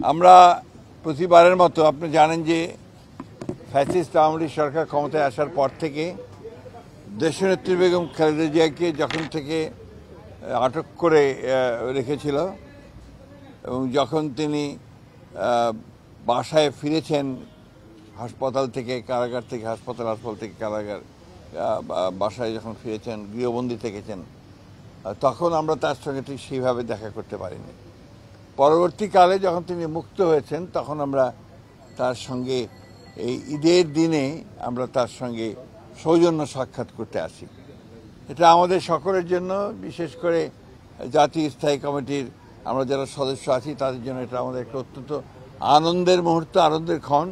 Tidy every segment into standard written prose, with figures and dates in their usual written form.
আমরা প্রতিবারের মতো আপনি জানেন যে ফ্যাসিস্ট আওয়ামী লীগ সরকার ক্ষমতায় আসার পর থেকে দেশনেত্রী বেগম খালেদা জিয়াকে যখন থেকে আটক করে রেখেছিল এবং যখন তিনি বাসায় ফিরেছেন হাসপাতাল থেকে কারাগার থেকে হাসপাতাল থেকে কারাগার বাসায় যখন ফিরেছেন গৃহবন্দী থেকেছেন তখন আমরা তার সঙ্গে ঠিক সেইভাবে দেখা করতে পারিনি। পরবর্তীকালে যখন তিনি মুক্ত হয়েছেন তখন আমরা তার সঙ্গে এই ঈদের দিনে আমরা তার সঙ্গে সৌজন্য সাক্ষাৎ করতে আসি। এটা আমাদের সকলের জন্য, বিশেষ করে জাতীয় স্থায়ী কমিটির আমরা যারা সদস্য আছি তাদের জন্য এটা আমাদের একটা অত্যন্ত আনন্দের মুহূর্ত, আনন্দের ক্ষণ।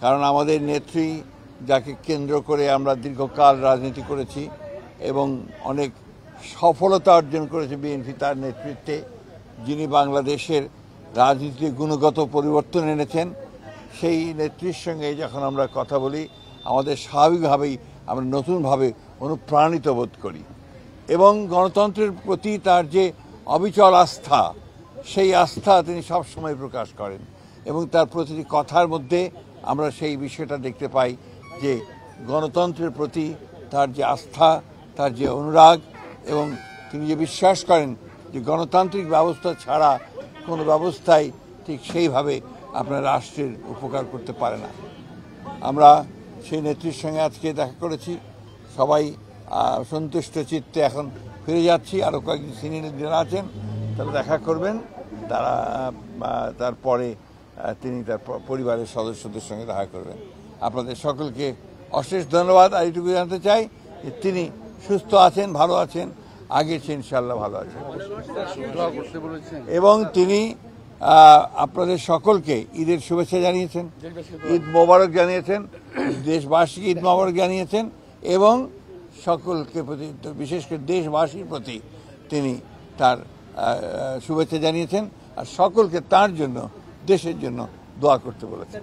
কারণ আমাদের নেত্রী, যাকে কেন্দ্র করে আমরা দীর্ঘকাল রাজনীতি করেছি এবং অনেক সফলতা অর্জন করেছে বিএনপি তার নেতৃত্বে, যিনি বাংলাদেশের রাজনীতিতে গুণগত পরিবর্তন এনেছেন, সেই নেত্রীর সঙ্গে যখন আমরা কথা বলি আমাদের স্বাভাবিকভাবেই আমরা নতুনভাবে অনুপ্রাণিত বোধ করি এবং গণতন্ত্রের প্রতি তার যে অবিচল আস্থা, সেই আস্থা তিনি সবসময় প্রকাশ করেন এবং তার প্রতিটি কথার মধ্যে আমরা সেই বিষয়টা দেখতে পাই যে গণতন্ত্রের প্রতি তার যে আস্থা, তার যে অনুরাগ এবং তিনি যে বিশ্বাস করেন যে গণতান্ত্রিক ব্যবস্থা ছাড়া কোনো ব্যবস্থাই ঠিক সেইভাবে আপনার রাষ্ট্রের উপকার করতে পারে না। আমরা সেই নেত্রীর সঙ্গে আজকে দেখা করেছি, সবাই সন্তুষ্ট চিত্তে এখন ফিরে যাচ্ছি। আরও কয়েকজন সিনিয়র যারা আছেন তারা দেখা করবেন, তারা তারপরে তিনি তার পরিবারের সদস্যদের সঙ্গে দেখা করবেন। আপনাদের সকলকে অশেষ ধন্যবাদ। আর এইটুকু জানতে চাই যে তিনি সুস্থ আছেন, ভালো আছেন, আগের চেয়ে ইনশাআল্লাহ ভালো আছেন এবং তিনি আপনাদের সকলকে ঈদের শুভেচ্ছা জানিয়েছেন, ঈদ মোবারক জানিয়েছেন, দেশবাসীকে ঈদ মোবারক জানিয়েছেন এবং সকলকে প্রতি, বিশেষ করে দেশবাসীর প্রতি তিনি তার শুভেচ্ছা জানিয়েছেন আর সকলকে তার জন্য, দেশের জন্য দোয়া করতে বলেছেন।